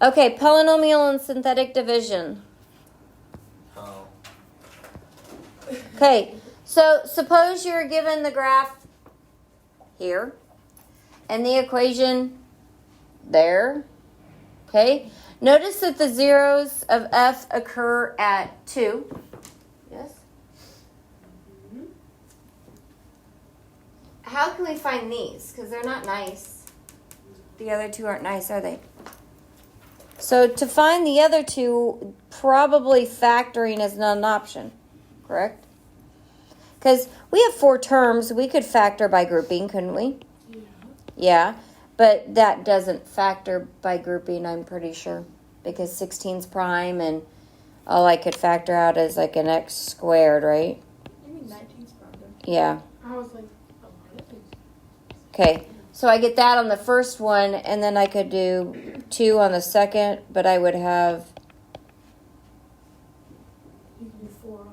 Okay, polynomial and synthetic division. Oh. Okay, so suppose you're given the graph here and the equation there. Okay, notice that the zeros of f occur at 2. Yes? How can we find these? Because they're not nice. The other two aren't nice, are they? So to find the other two, probably factoring is not an option, correct? Because we have 4 terms. We could factor by grouping, couldn't we? Yeah, but that doesn't factor by grouping, I'm pretty sure. Because 16's prime and all I could factor out is like an x squared, right? You mean 19's prime? Yeah. I was like, oh, Okay, so I get that on the first one, and then I could do 2 on the second, but I would have, you can do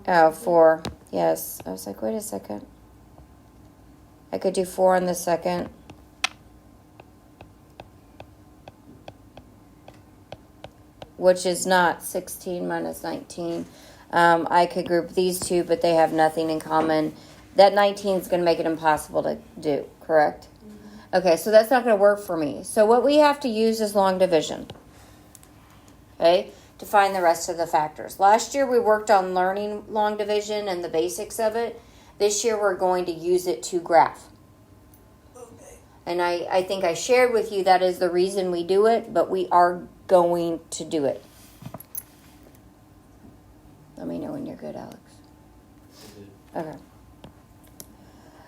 4. 4. Yes, I was like, wait a second. I could do 4 on the second. Which is not 16 minus 19. I could group these two, but they have nothing in common. That 19 is going to make it impossible to do, correct? Okay, so that's not going to work for me. So what we have to use is long division, okay, to find the rest of the factors. Last year we worked on learning long division and the basics of it. This year we're going to use it to graph. Okay. And I think I shared with you that is the reason we do it, but we are going to do it. Let me know when you're good, Alex. Okay.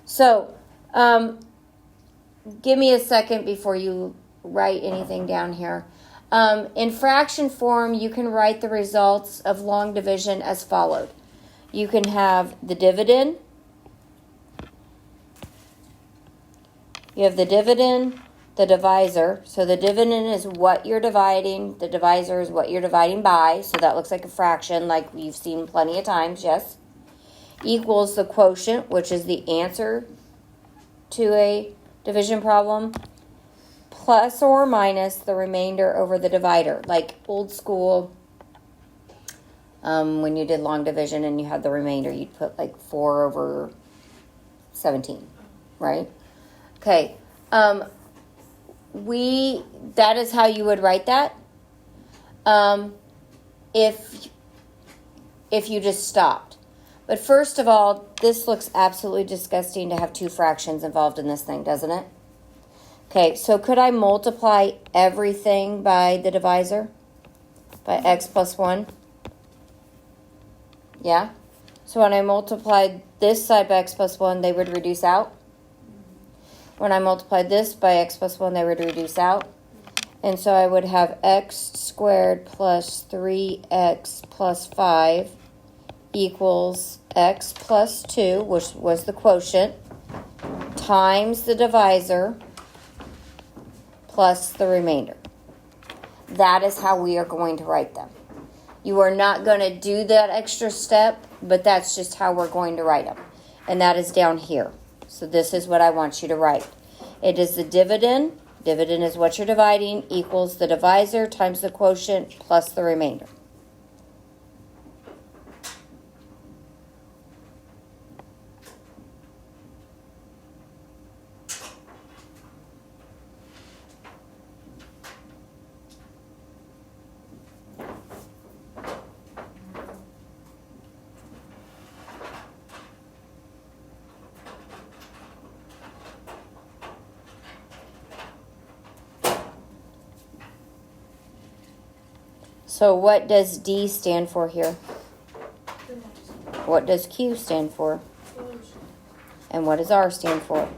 So, give me a second before you write anything down here. In fraction form, you can write the results of long division as followed. You can have the dividend. You have the dividend, the divisor. So the dividend is what you're dividing. The divisor is what you're dividing by. So that looks like a fraction like you've seen plenty of times, yes? Equals the quotient, which is the answer to a division problem, plus or minus the remainder over the divider. Like old school, when you did long division and you had the remainder, you'd put like 4 over 17, right? Okay. That is how you would write that. If you just stopped. But first of all, this looks absolutely disgusting to have 2 fractions involved in this thing, doesn't it? Okay, so could I multiply everything by the divisor? By x plus 1? Yeah? So when I multiplied this side by x plus 1, they would reduce out. When I multiplied this by x plus 1, they would reduce out. And so I would have x squared plus 3x plus 5 equals x plus 2, which was the quotient, times the divisor plus the remainder. That is how we are going to write them. You are not going to do that extra step, but that's just how we're going to write them. And that is down here. So this is what I want you to write. It is the dividend. Dividend is what you're dividing, equals the divisor times the quotient plus the remainder. So what does D stand for here? What does Q stand for? And what does R stand for?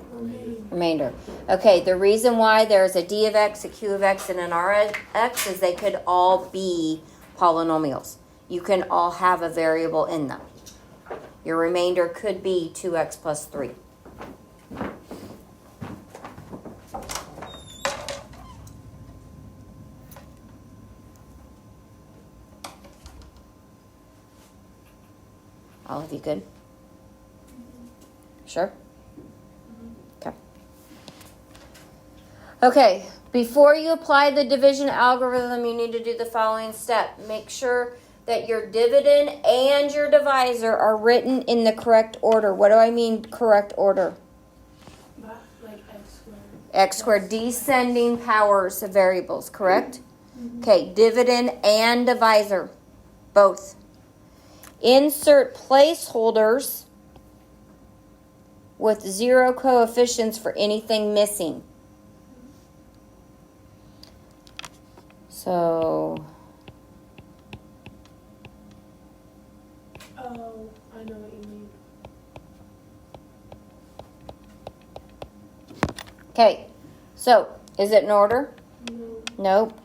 Remainder. Okay, the reason why there's a D of X, a Q of X, and an R of X is they could all be polynomials. You can all have a variable in them. Your remainder could be 2x plus 3. All of you good? Sure? Okay. Okay, before you apply the division algorithm, you need to do the following step. Make sure that your dividend and your divisor are written in the correct order. What do I mean correct order? But like x squared. X squared, descending powers of variables, correct? Okay, dividend and divisor, both. Insert placeholders with 0 coefficients for anything missing. So, Oh, I know what you mean. okay, so is it in order? No. Nope.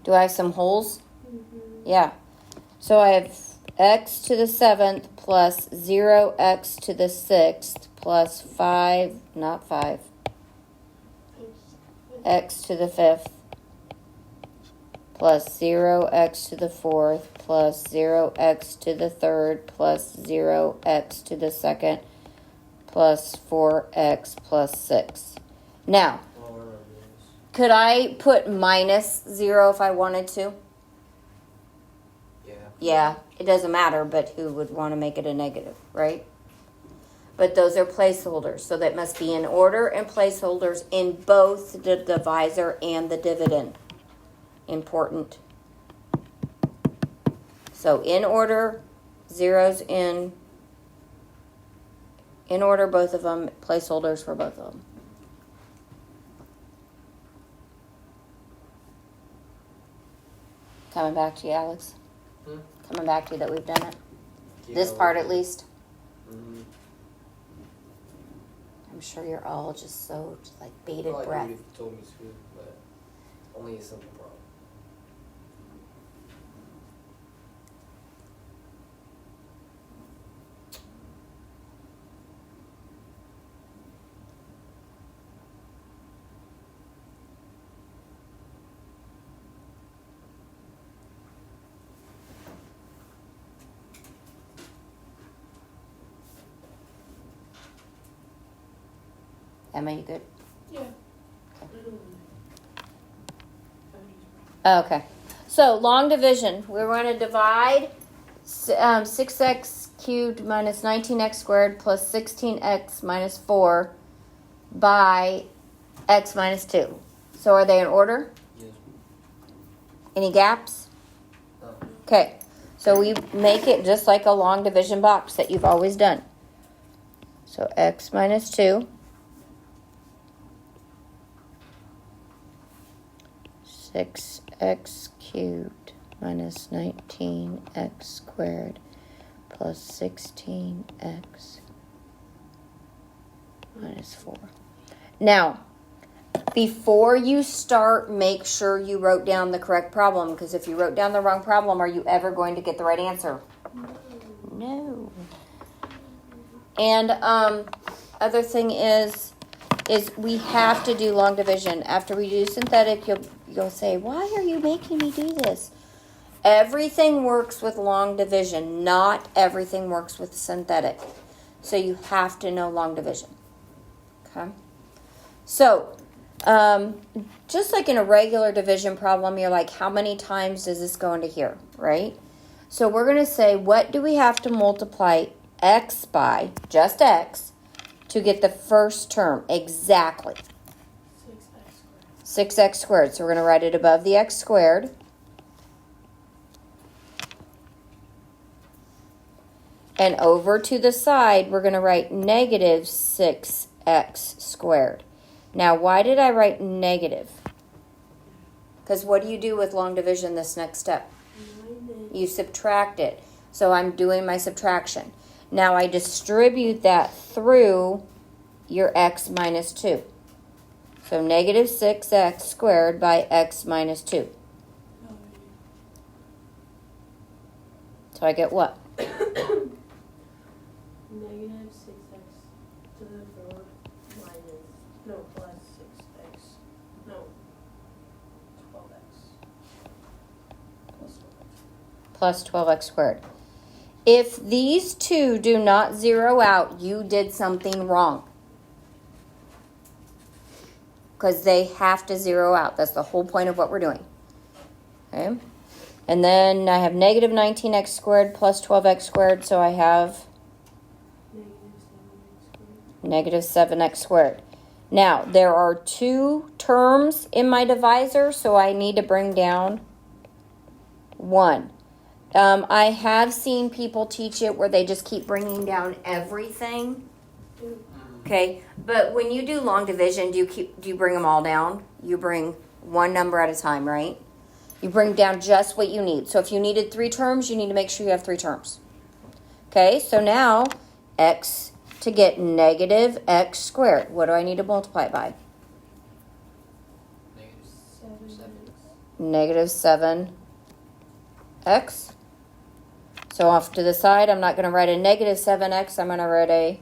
Do I have some holes? Mm-hmm. Yeah. So I have x to the 7th plus 0x to the 6th plus 5, not 5, x to the 5th plus 0x to the 4th plus 0x to the 3rd plus 0x to the 2nd plus 4x plus 6. Now, Well, where are these? could I put minus 0 if I wanted to? Yeah. Yeah, it doesn't matter, but who would want to make it a negative, right? But those are placeholders, so that must be in order and placeholders in both the divisor and the dividend. Important. So in order, zeros in order, both of them, placeholders for both of them. Coming back to you, Alex. Coming back to you that we've done it. This part at least. Mm-hmm. I'm sure you're all just so like bated Like breath. you told me to, but only a simple problem. Emma, you good? Yeah. I don't Oh, okay. So long division. We're going to divide 6x cubed minus 19x squared plus 16x minus 4 by x minus 2. So are they in order? Yes. Any gaps? No. Okay. So we make it just like a long division box that you've always done. So x minus 2. 6x cubed minus 19x squared plus 16x minus 4. Now, before you start, make sure you wrote down the correct problem, because if you wrote down the wrong problem, are you ever going to get the right answer? No. And other thing is we have to do long division. After we do synthetic, you'll say, why are you making me do this? Everything works with long division. Not everything works with synthetic. So you have to know long division. Okay? So, just like in a regular division problem, you're like, how many times does this go into here, right? So we're going to say, what do we have to multiply x by, just x, to get the first term? Exactly. 6x squared. So we're going to write it above the x squared. And over to the side, we're going to write negative 6x squared. Now, why did I write negative? Because what do you do with long division this next step? You subtract it. So I'm doing my subtraction. Now I distribute that through your x minus 2. So negative 6x squared by x minus 2. So I get what? Negative 6x to the third minus, no, plus 6x, no, 12x. Plus 12x squared. If these two do not zero out, you did something wrong. because they have to zero out. That's the whole point of what we're doing. Okay? And then I have negative 19x squared plus 12x squared, so I have Negative 7x negative squared. 7x squared. Now, there are two terms in my divisor, so I need to bring down one. I have seen people teach it where they just keep bringing down everything. Okay, but when you do long division, do you bring them all down? You bring one number at a time, right? You bring down just what you need. So if you needed 3 terms, you need to make sure you have 3 terms. Okay, so now x to get negative x squared. What do I need to multiply it by? Negative 7x. Negative 7x. So off to the side, I'm not going to write a negative 7x. I'm going to write a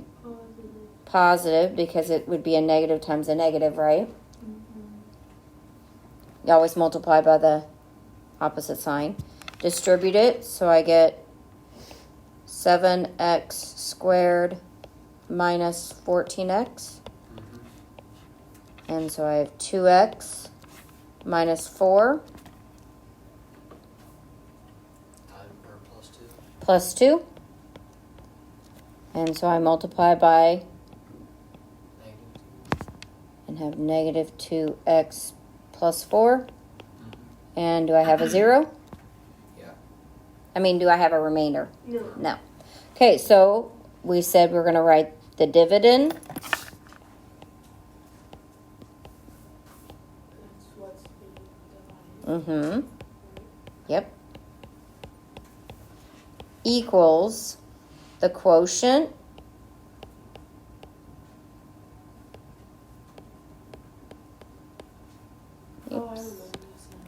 positive because it would be a negative times a negative, right? You always multiply by the opposite sign. Distribute it, so I get 7x squared minus 14x. And so I have 2x minus 4 plus 2. And so I multiply by and have negative 2x plus 4. And do I have a 0? Yeah. I mean, do I have a remainder? No. No. Okay, so we said we're going to write the dividend. That's what's being divided. Yep. Equals the quotient Oh, I remember this now.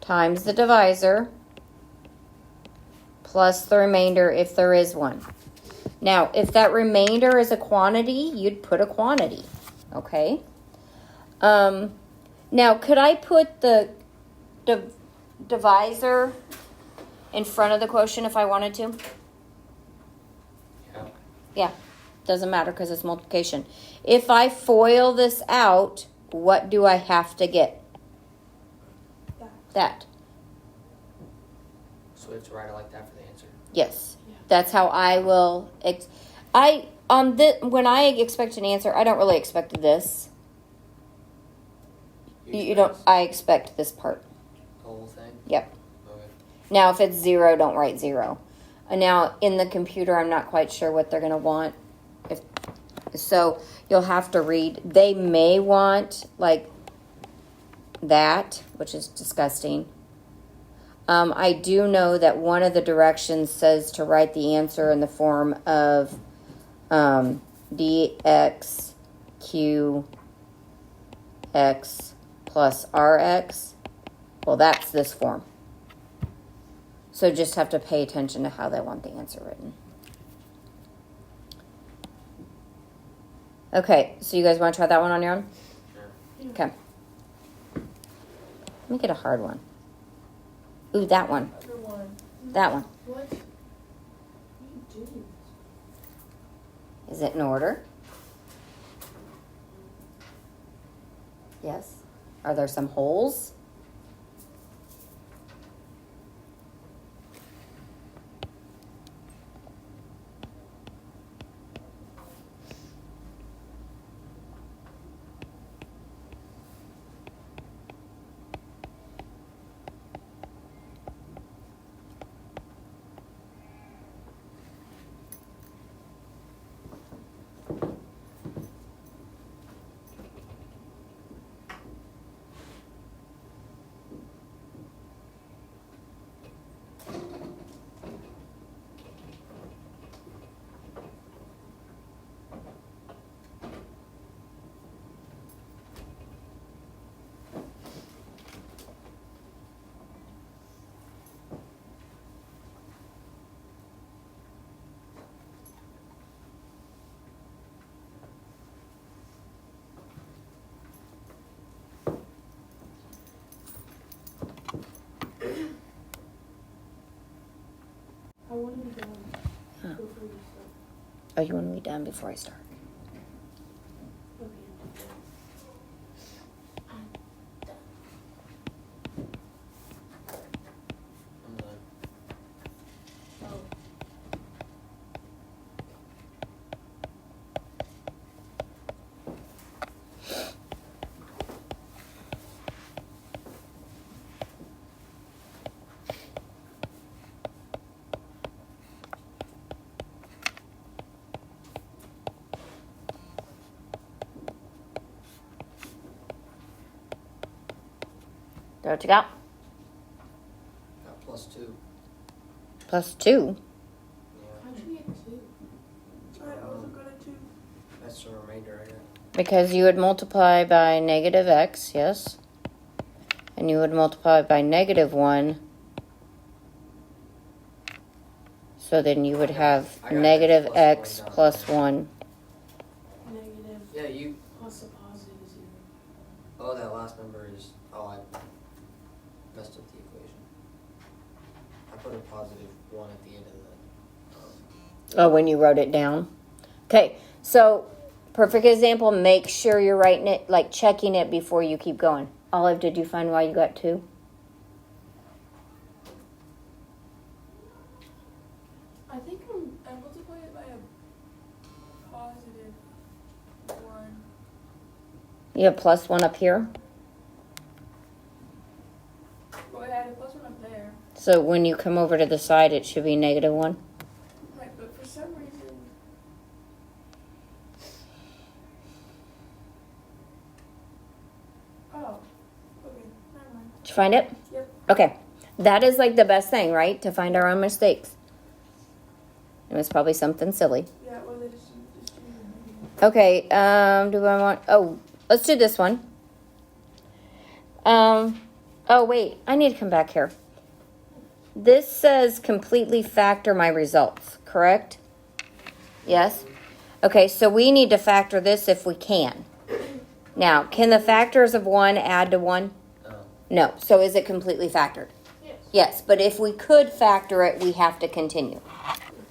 times the divisor plus the remainder if there is one. Now, if that remainder is a quantity, you'd put a quantity, okay? Now, could I put the divisor in front of the quotient if I wanted to? Yeah. Yeah, doesn't matter because it's multiplication. If I FOIL this out, what do I have to get? That. So we have to write it like that for the answer. Yes. Yeah. That's how I will. When I expect an answer, I don't really expect this. You don't. I expect this part. The whole thing? Yep. Okay. Now, if it's 0, don't write 0. And now in the computer, I'm not quite sure what they're going to want. So you'll have to read. They may want like that, which is disgusting. I do know that one of the directions says to write the answer in the form of dx qx plus rx. Well, that's this form. So just have to pay attention to how they want the answer written. Okay, so you guys want to try that one on your own? Sure. Okay. Let me get a hard one. Ooh, that one. Other one. That one. What? What are you doing? Is it in order? Yes. Are there some holes? want to be done Oh. before you start. Oh, you want to be done before I start? Okay. I'm done. I'm done. Oh. That what you got? Got +2. Plus 2. Yeah. How'd you get 2? I also got a 2. That's the remainder I got. Because you would multiply by negative x, yes. And you would multiply by negative 1. So then you would have I got negative x x plus 1 down. plus 1. Negative Yeah, you. plus a positive 0. Oh, that last number is. Oh, I messed up the equation. I put a +1 at the end of the. Oh, when you wrote it down. Okay, so perfect example, make sure you're writing it, like checking it before you keep going. Olive, did you find why you got 2? I think I multiply it by a positive 1. You have plus 1 up here. Well, I had a plus 1 up there. So when you come over to the side, it should be negative 1. Right, but for some reason. Oh. Okay, never mind. Did you find it? Yep. Okay. That is like the best thing, right? To find our own mistakes. It was probably something silly. Yeah, or they just Okay, do I want... Oh, let's do this one. Oh, wait. I need to come back here. This says completely factor my results, correct? Yes? Okay, so we need to factor this if we can. Now, can the factors of 1 add to 1? No. No. So is it completely factored? Yes. Yes, but if we could factor it, we have to continue.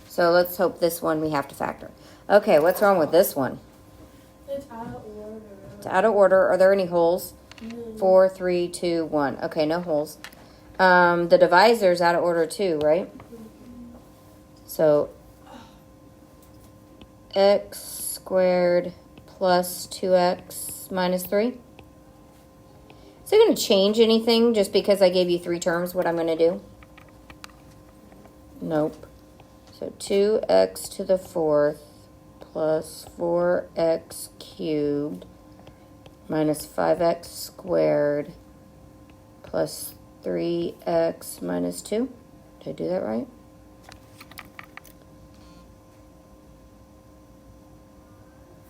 So let's hope this one we have to factor. Okay, what's wrong with this one? It's out of order. It's out of order. Are there any holes? No. 4, 3, 2, 1. Okay, no holes. The divisor's out of order too, right? So x squared plus 2x minus 3. Is it going to change anything just because I gave you 3 terms, what I'm going to do? Nope. So 2x to the 4th plus 4x cubed minus 5x squared plus 3x minus 2. Did I do that right?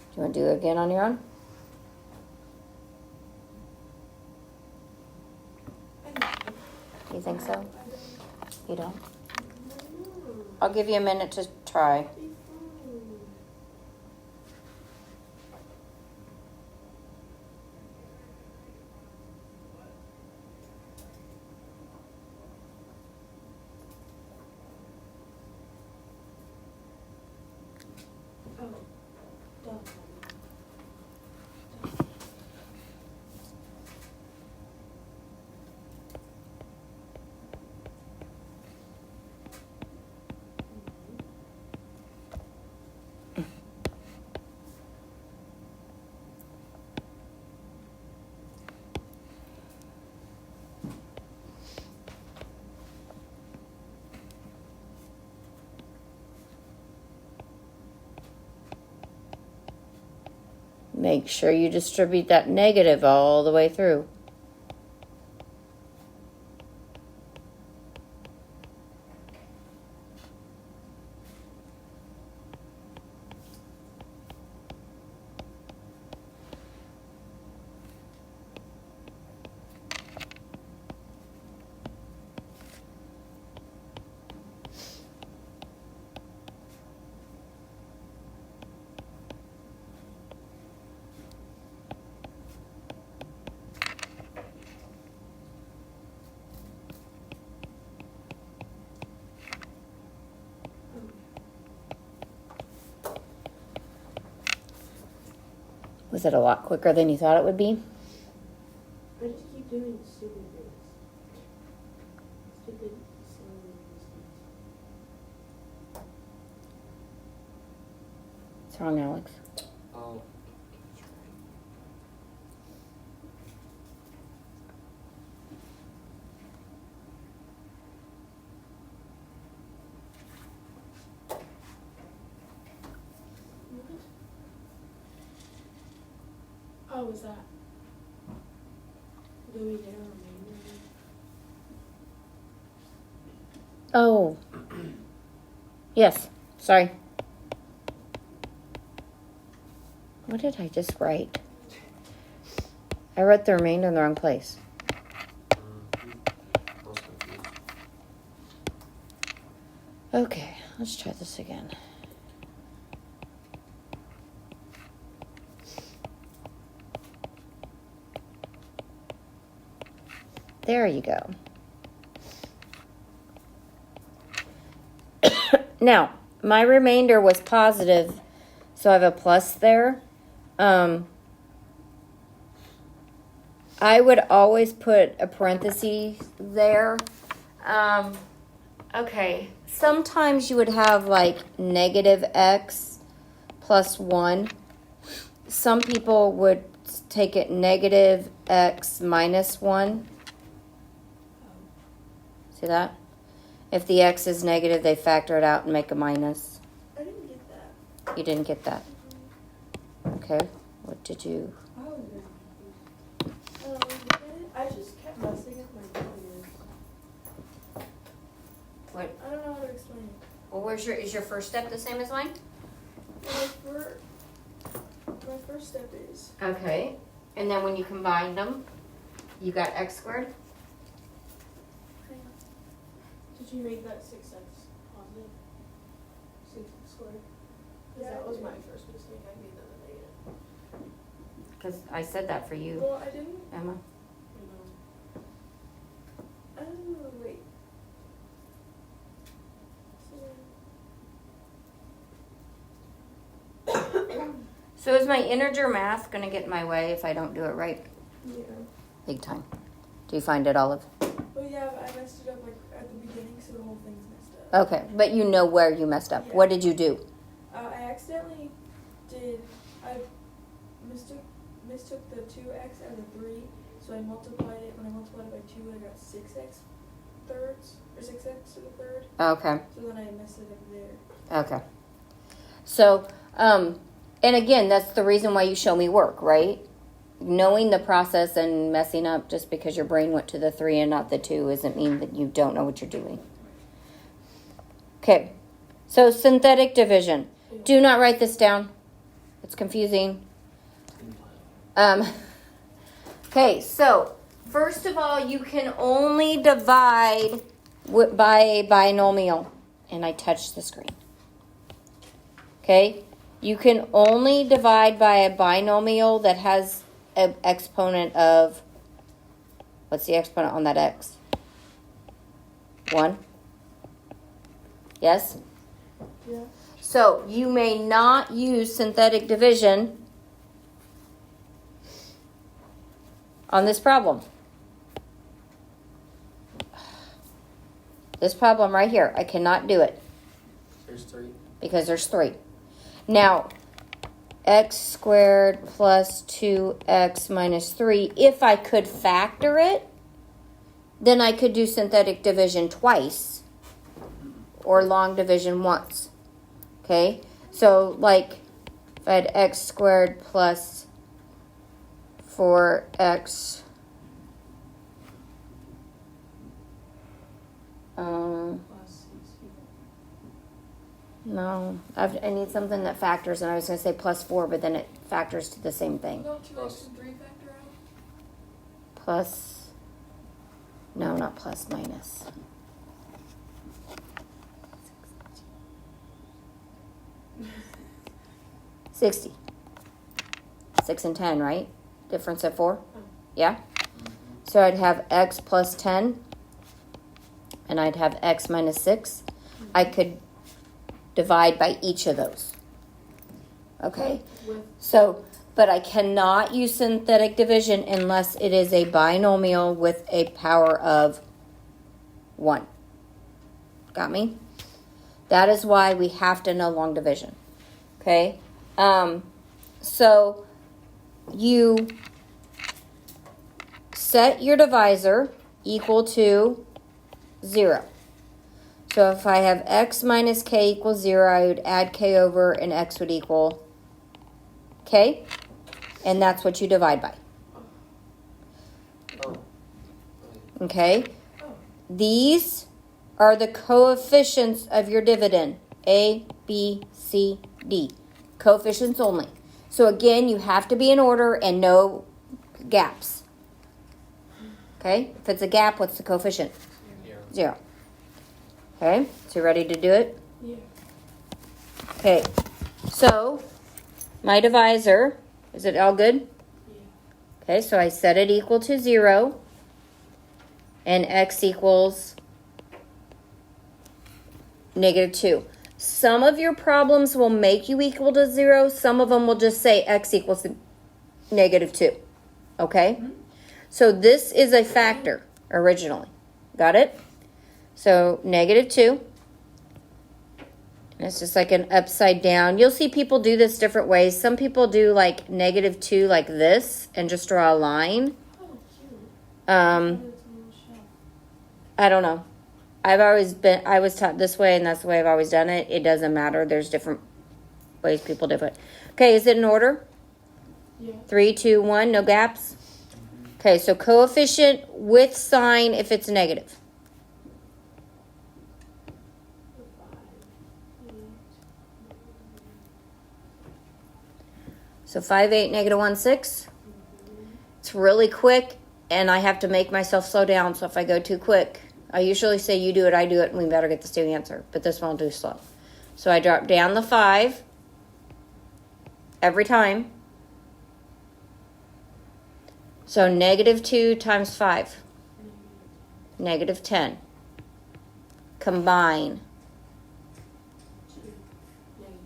Do you want to do it again on your own? You think so? You don't? I'll give you a minute to try. Oh, done. Make sure you distribute that negative all the way through. Was it a lot quicker than you thought it would be? I just keep doing stupid things. Stupid, silly mistakes. What's wrong, Alex? Oh. Oh, was that? Do we get a remainder? Oh. Yes. Sorry. What did I just write? I wrote the remainder in the wrong place. I was confused. Okay, let's try this again. There you go. Now, my remainder was positive, so I have a plus there. I would always put a parenthesis there. Okay, sometimes you would have like negative x plus 1. Some people would take it negative x minus 1. See that? If the x is negative, they factor it out and make a minus. I didn't get that. You didn't get that. Okay, what did you? I was very confused. I just kept messing up my numbers. What? I don't know how to explain it. Well, is your first step the same as mine? My first step is Okay, and then when you combined them, you got x squared. did you make that 6x positive? 6x squared? Because that was my first mistake. I made that a negative. Because I said that for you, Well, I didn't. Emma. Oh, wait. So is my integer math going to get in my way if I don't do it right? Yeah. Big time. Do you find it, Olive? Well, yeah, but I messed it up like at the beginning, so the whole thing's messed up. Okay, but you know where you messed up. Yeah. What did you do? I accidentally I mistook the 2x and the 3, so I multiplied it. When I multiplied it by 2, I got 6x thirds, or 6x to the third. Okay. So then I messed it up there. Okay. So, and again, that's the reason why you show me work, right? Knowing the process and messing up just because your brain went to the 3 and not the 2 doesn't mean that you don't know what you're doing. Okay. So, synthetic division. Do not write this down. It's confusing. Okay, so first of all, you can only divide by a binomial. And I touched the screen. Okay? You can only divide by a binomial that has an exponent of, what's the exponent on that x? 1? Yes? Yeah. So you may not use synthetic division on this problem. This problem right here, I cannot do it There's 3. because there's 3. Now, x squared plus 2x minus 3, if I could factor it, then I could do synthetic division twice or long division once. Okay? So, like, if I had x squared plus 4x no, I need something that factors, and I was going to say plus 4, but then it factors to the same thing. Don't 2x and 3 factor out? Plus, no, not plus, minus. $60. 6 and 10, right? Difference of 4? Yeah? So I'd have x plus 10, and I'd have x minus 6. I could divide by each of those. Okay. With So, but I cannot use synthetic division unless it is a binomial with a power of 1. Got me? That is why we have to know long division. Okay? So you set your divisor equal to 0. So if I have x minus k equals 0, I would add k over and x would equal k. And that's what you divide by. Oh. Okay? These are the coefficients of your dividend. A, B, C, D. Coefficients only. So again, you have to be in order and no gaps. Okay? If it's a gap, what's the coefficient? 0. Okay? So you ready to do it? yeah. Okay. So my divisor, is it all good? Yeah. Okay, so I set it equal to 0. And x equals -2. Some of your problems will make you equal to 0. Some of them will just say x equals -2. Okay? So this is a factor originally. Got it? So -2. And it's just like an upside down. You'll see people do this different ways. Some people do like -2 like this and just draw a line. Oh, cute. Um, It's a little shell. I don't know. I was taught this way, and that's the way I've always done it. It doesn't matter. There's different ways people do it. Okay, is it in order? Yeah. 3, 2, 1, no gaps? Okay, so coefficient with sign if it's negative. 5, 8. So 5, 8, -1, 6. It's really quick, and I have to make myself slow down, so if I go too quick, I usually say you do it, I do it, and we better get the same answer. But this one will do slow. So I drop down the 5 every time. So -2 times 5. -10. Combine.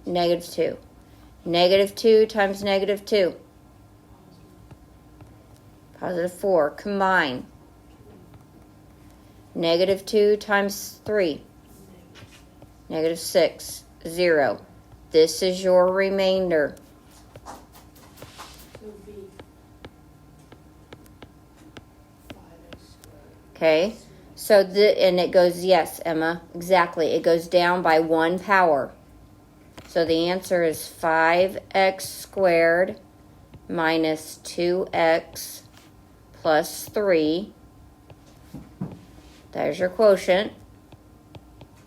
-2. -2 times -2. +4. Combine. -2 times 3. -6. 0. This is your remainder. So B. 5x squared. Okay? So, and it goes, yes, Emma, exactly. It goes down by 1 power. So the answer is 5x squared minus 2x plus 3. There's your quotient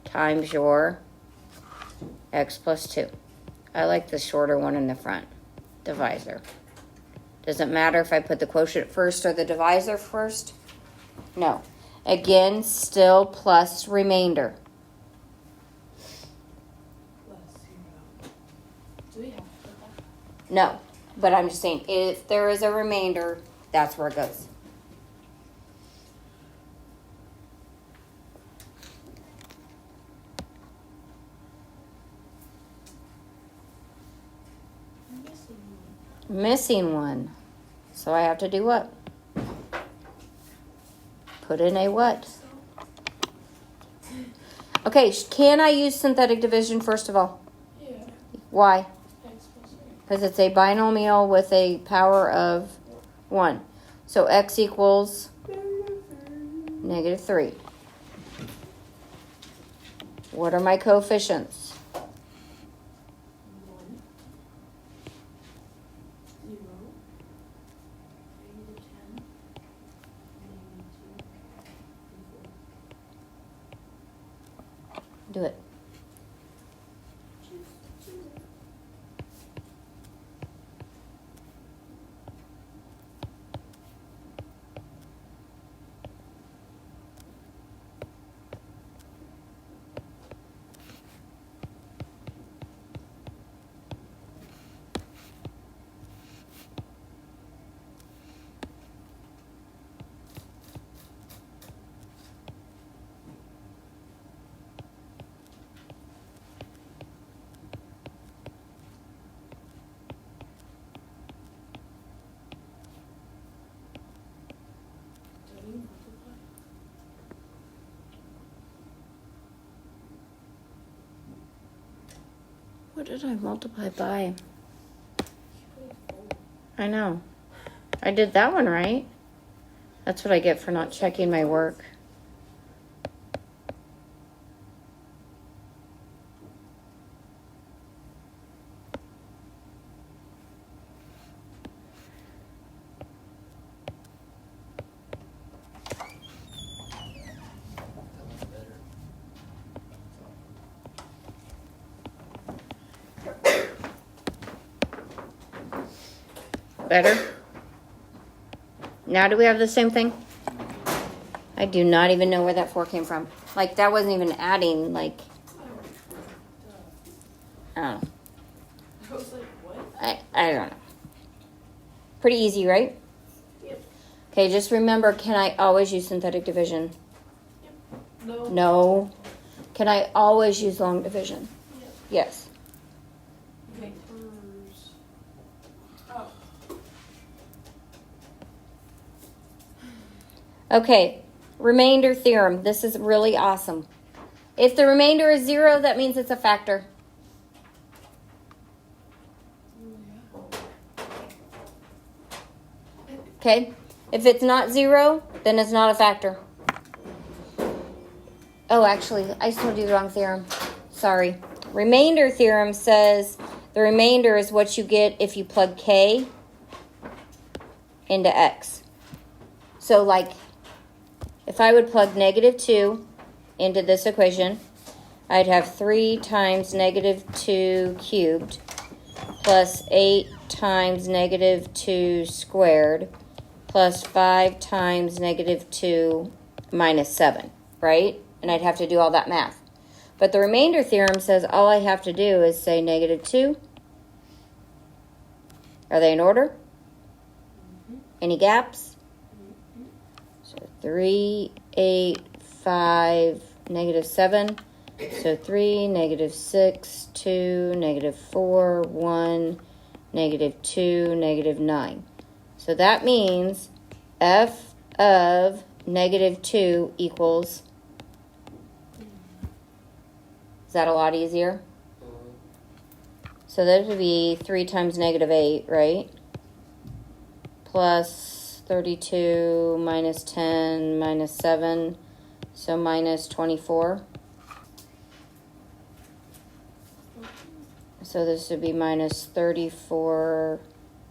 times your x plus 2. I like the shorter one in the front, divisor. Does it matter if I put the quotient first or the divisor first? No. Again, still plus remainder. Plus 0. Do we have to put that? No, but I'm just saying, if there is a remainder, that's where it goes. I'm missing one. Missing one. So I have to do what? Put in a what? So, Okay, can I use synthetic division first of all? yeah. Why? X plus 3. Because it's a binomial with a power of 1. So x equals -3. What are my coefficients? 1. 0. -10. -2. Do it. Choose it. What did I multiply by? I know. I did that one right. That's what I get for not checking my work. That one's better. Better? Now do we have the same thing? I do not even know where that 4 came from. Like, that wasn't even adding, like, I don't know. I was like, what? I don't know. Pretty easy, right? Yep. Okay, just remember, can I always use synthetic division? No. No. Can I always use long division? Yep. Yes. Vectors. Oh. Okay, remainder theorem. This is really awesome. If the remainder is 0, that means it's a factor. Okay? If it's not 0, then it's not a factor. Oh, actually, I told you the wrong theorem. Sorry. Remainder theorem says the remainder is what you get if you plug k into x. So, like, if I would plug -2 into this equation, I'd have 3 times -2 cubed plus 8 times -2 squared plus 5 times -2 minus 7, right? And I'd have to do all that math. But the remainder theorem says all I have to do is say -2. Are they in order? Any gaps? So 3, 8, 5, -7. So 3, -6, 2, -4, 1, -2, -9. So that means f of -2 equals, is that a lot easier? So that would be 3 times -8, right? Plus 32 minus 10 minus 7, so minus 24. So this would be minus 34,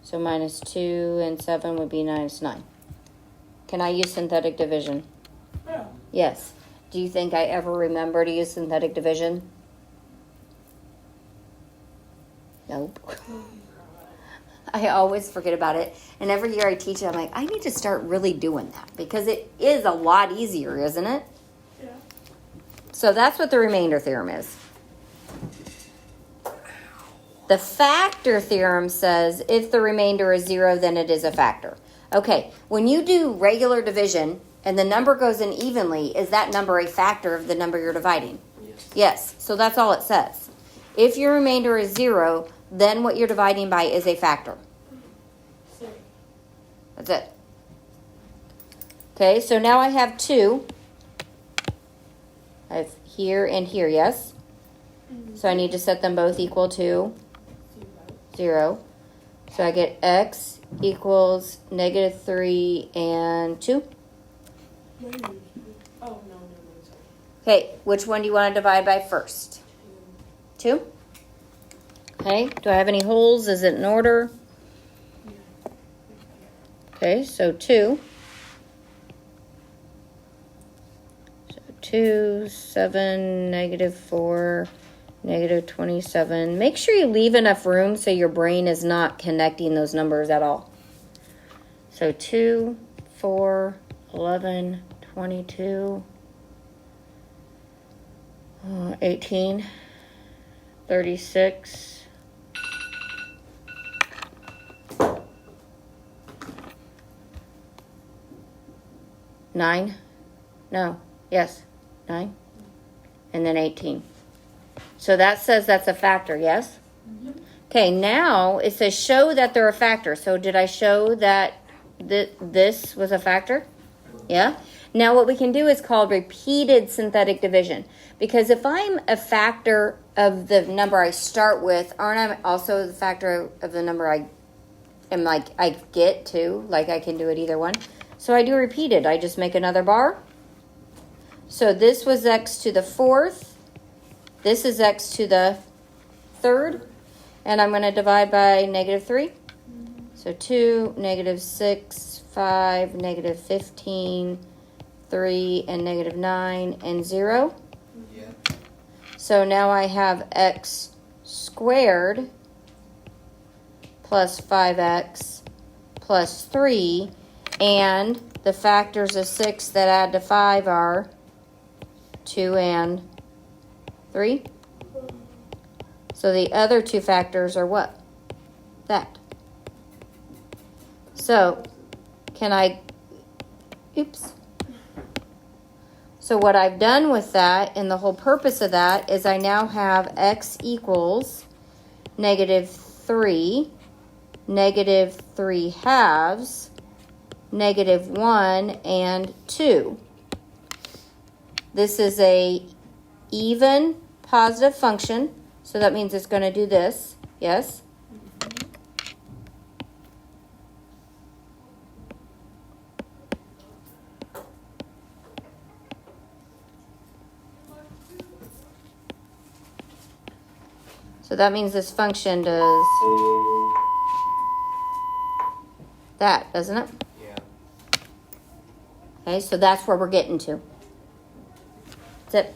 so minus 2 and 7 would be minus 9. Can I use synthetic division? Yeah. Yes. Do you think I ever remember to use synthetic division? Nope. I always forget about it. And every year I teach it, I'm like, I need to start really doing that because it is a lot easier, isn't it? Yeah. So that's what the remainder theorem is. The factor theorem says if the remainder is 0, then it is a factor. Okay, when you do regular division and the number goes in evenly, is that number a factor of the number you're dividing? Yes. Yes, so that's all it says. If your remainder is 0, then what you're dividing by is a factor. Same. That's it. Okay, so now I have 2. I have here and here, yes? So I need to set them both equal to 0. So I get x equals -3 and 2. Oh, no, sorry. Okay, which one do you want to divide by first? 2? Okay, do I have any holes? Is it in order? Okay, so 2. So 2, 7, -4, -27. Make sure you leave enough room so your brain is not connecting those numbers at all. So 2, 4, 11, 22, 18, 36, 9, no, yes, 9, and then 18. So that says that's a factor, yes? Okay, now it says show that they're a factor. So did I show that this was a factor? Yeah? Now what we can do is called repeated synthetic division. Because if I'm a factor of the number I start with, aren't I also the factor of the number I am I get to? Like I can do it either one. So I do repeat it. I just make another bar. So this was x to the 4th. This is x to the 3rd. And I'm going to divide by -3. So 2, -6, 5, -15, 3, and -9, and 0. Yeah. So now I have x squared plus 5x plus 3. And the factors of 6 that add to 5 are 2 and 3. So the other two factors are what? That. So, can I, oops. So what I've done with that, and the whole purpose of that, is I now have x equals -3, -3 halves, -1, and 2. This is a even positive function, so that means it's going to do this, yes? So that means this function does that, doesn't it? Yeah. Okay, so that's where we're getting to. That's it.